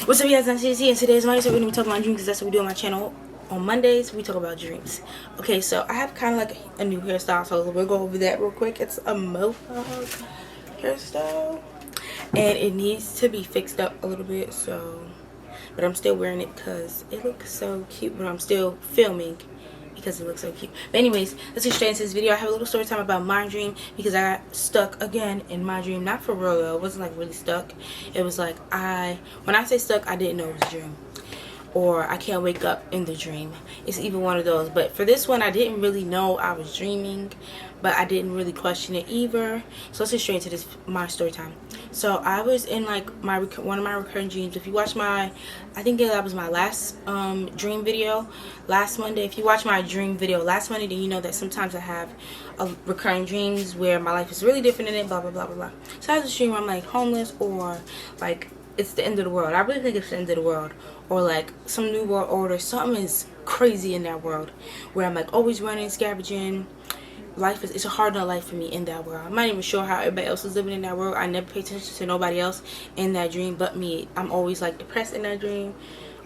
What's up, you guys? I'm CC, and today's Monday, so we're going to be talking about dreams because that's what we do on my channel. On Mondays, we talk about dreams. Okay, so I have kind of like a new hairstyle, so we'll go over that real quick. It's a mohawk hairstyle, and it needs to be fixed up a little bit, so, but I'm still wearing it because it looks so cute, but I'm still filming because it looks so cute. But anyways, let's get straight into this video. I have a little story time about my dream because I got stuck again in my dream. Not for real though, it wasn't like really stuck. It was like when I say stuck, I didn't know it was a dream, or I can't wake up in the dream. It's either one of those. But for this one, I didn't really know I was dreaming, but I didn't really question it either. So let's get straight into this, my story time. So I was in like one of my recurring dreams. If you watch my, I think that was my last dream video last Monday. If you watch my dream video last Monday, then you know that sometimes I have recurring dreams where my life is really different in it, blah blah blah blah blah. So I have this dream where I'm like homeless, or like it's the end of the world. I really think it's the end of the world, or like some new world order. Something is crazy in that world where I'm like always running, scavenging. Life it's a hard enough life for me in that world. I'm not even sure how everybody else is living in that world. I never pay attention to nobody else in that dream but me. I'm always like depressed in that dream,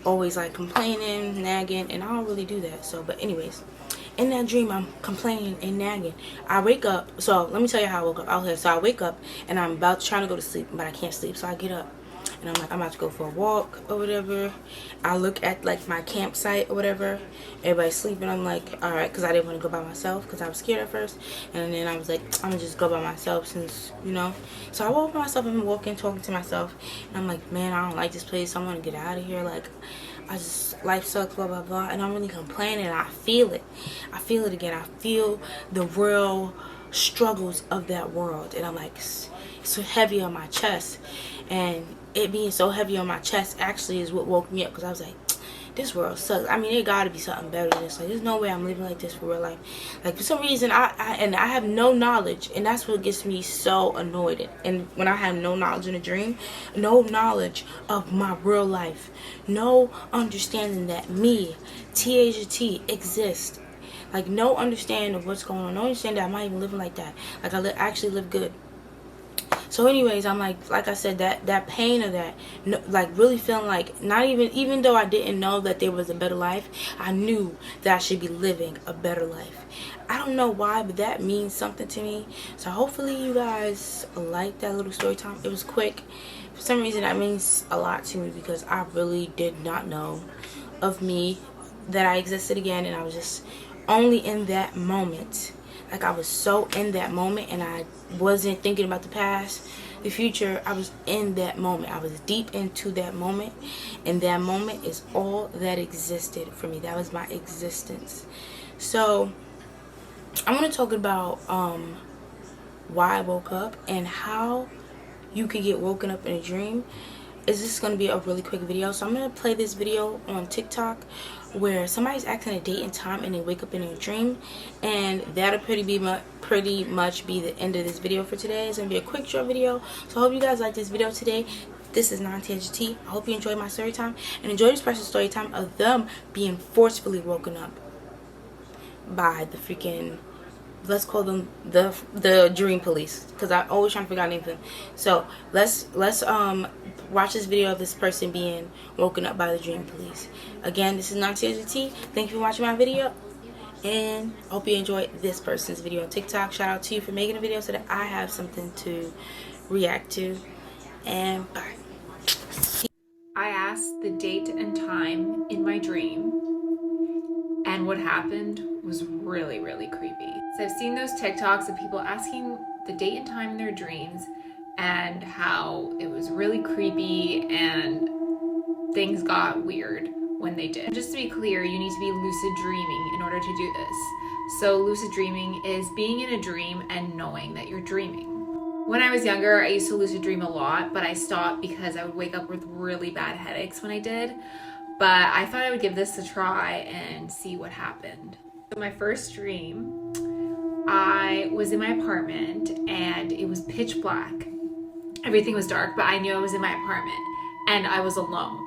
always like complaining, nagging, and I don't really do that. So, but anyways, in that dream I'm complaining and nagging. I wake up. So let me tell you how I woke up out here. So I wake up and I'm trying to go to sleep, but I can't sleep. So I get up and I'm like, I'm about to go for a walk or whatever. I look at like my campsite or whatever. Everybody's sleeping. I'm like, all right, because I didn't want to go by myself because I was scared at first. And then I was like, I'm gonna just go by myself since, you know. So I walk by myself and I'm walking, talking to myself. And I'm like, man, I don't like this place. I want to get out of here. Like, life sucks, blah blah blah. And I'm really complaining. I feel it. I feel it again. I feel the real struggles of that world. And I'm like, it's so heavy on my chest. And it being so heavy on my chest actually is what woke me up, because I was like, this world sucks. I mean, it gotta be something better than this. Like, there's no way I'm living like this for real life. Like, for some reason, I have no knowledge, and that's what gets me so annoyed. And when I have no knowledge in a dream, no knowledge of my real life, no understanding that me, T exists. Like, no understanding of what's going on. No understanding that I'm not even living like that. Like, I actually live good. So anyways, I'm like I said, that pain of that, like really feeling like, not even though I didn't know that there was a better life, I knew that I should be living a better life. I don't know why, but that means something to me. So hopefully you guys like that little story time. It was quick. For some reason that means a lot to me, because I really did not know of me that I existed again, and I was just only in that moment. Like, I was so in that moment, and I wasn't thinking about the past, the future. I was in that moment. I was deep into that moment, and that moment is all that existed for me. That was my existence. So I'm going to talk about why I woke up and how you can get woken up in a dream. Is this going to be a really quick video? So I'm going to play this video on TikTok where somebody's asking a date and time and they wake up in a dream, and that'll pretty much be the end of this video for today. It's going to be a quick short video. So I hope you guys like this video today. This is Non-THT. I hope you enjoyed my story time and enjoy the special story time of them being forcefully woken up by the freaking, let's call them the dream police, because I always trying to figure out names of them. So let's watch this video of this person being woken up by the dream police. Again, this is Non-THT. Thank you for watching my video, and I hope you enjoyed this person's video on TikTok. Shout out to you for making a video so that I have something to react to. And bye. I asked the date and time in my dream, and what happened was really, really creepy. So I've seen those TikToks of people asking the date and time in their dreams, and how it was really creepy and things got weird when they did. Just to be clear, you need to be lucid dreaming in order to do this. So lucid dreaming is being in a dream and knowing that you're dreaming. When I was younger, I used to lucid dream a lot, but I stopped because I would wake up with really bad headaches when I did. But I thought I would give this a try and see what happened. So my first dream, I was in my apartment and it was pitch black. Everything was dark, but I knew I was in my apartment and I was alone.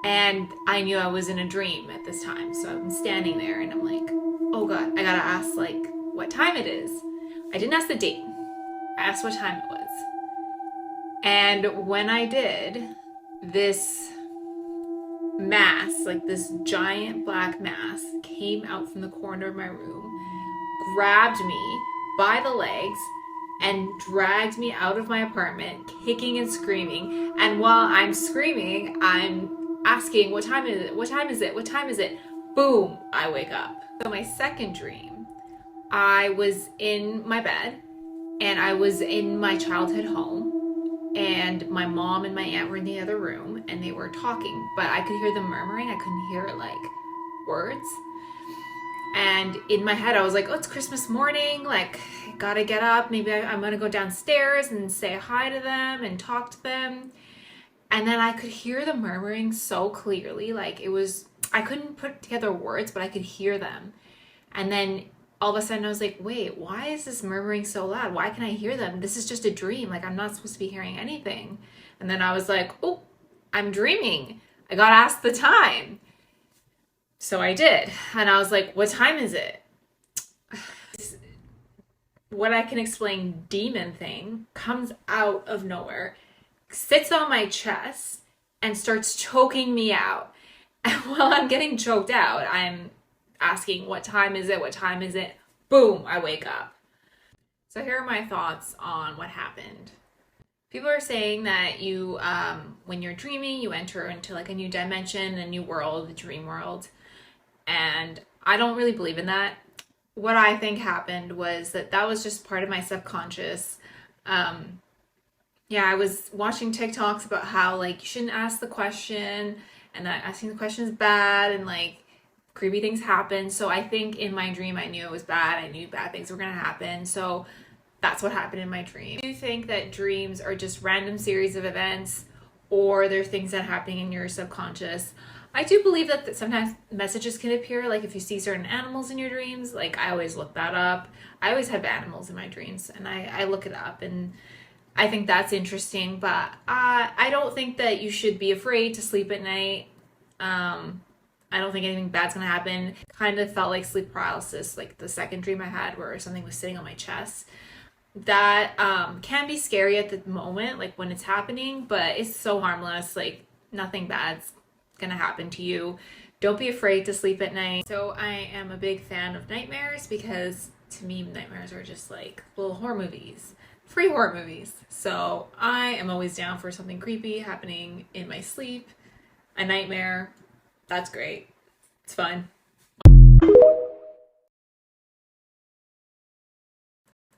And I knew I was in a dream at this time. So I'm standing there and I'm like, oh God, I gotta ask like what time it is. I didn't ask the date. I asked what time it was. And when I did, this mass, like this giant black mass, came out from the corner of my room, grabbed me by the legs, and dragged me out of my apartment, kicking and screaming. And while I'm screaming, I'm asking, what time is it? What time is it? What time is it? Boom, I wake up. So my second dream, I was in my bed and I was in my childhood home, and my mom and my aunt were in the other room and they were talking, but I could hear them murmuring. I couldn't hear like words. And in my head I was like, oh, it's Christmas morning, like I gotta get up, maybe I'm gonna go downstairs and say hi to them and talk to them. And then I could hear the murmuring so clearly, like it was, I couldn't put together words, but I could hear them. And then all of a sudden I was like, wait, why is this murmuring so loud? Why can I hear them? This is just a dream. Like I'm not supposed to be hearing anything. And then I was like, oh, I'm dreaming. I got asked the time. So I did. And I was like, what time is it? What I can explain demon thing comes out of nowhere, sits on my chest and starts choking me out. And while I'm getting choked out, I'm asking, what time is it? What time is it? Boom, I wake up. So here are my thoughts on what happened. People are saying that you, when you're dreaming, you enter into like a new dimension, a new world, the dream world. And I don't really believe in that. What I think happened was that was just part of my subconscious. Yeah, I was watching TikToks about how like you shouldn't ask the question and that asking the question is bad and like creepy things happen. So I think in my dream I knew it was bad. I knew bad things were gonna happen. So that's what happened in my dream. Do you think that dreams are just random series of events, or they're things that are happening in your subconscious? I do believe that sometimes messages can appear, like if you see certain animals in your dreams. Like I always look that up. I always have animals in my dreams and I look it up, and I think that's interesting. But I don't think that you should be afraid to sleep at night. I don't think anything bad's gonna happen. Kind of felt like sleep paralysis, like the second dream I had where something was sitting on my chest. That can be scary at the moment, like when it's happening, but it's so harmless. Like nothing bad's gonna happen to you. Don't be afraid to sleep at night. So I am a big fan of nightmares because to me nightmares are just like little horror movies, free horror movies. So I am always down for something creepy happening in my sleep. A nightmare, that's great. It's fun.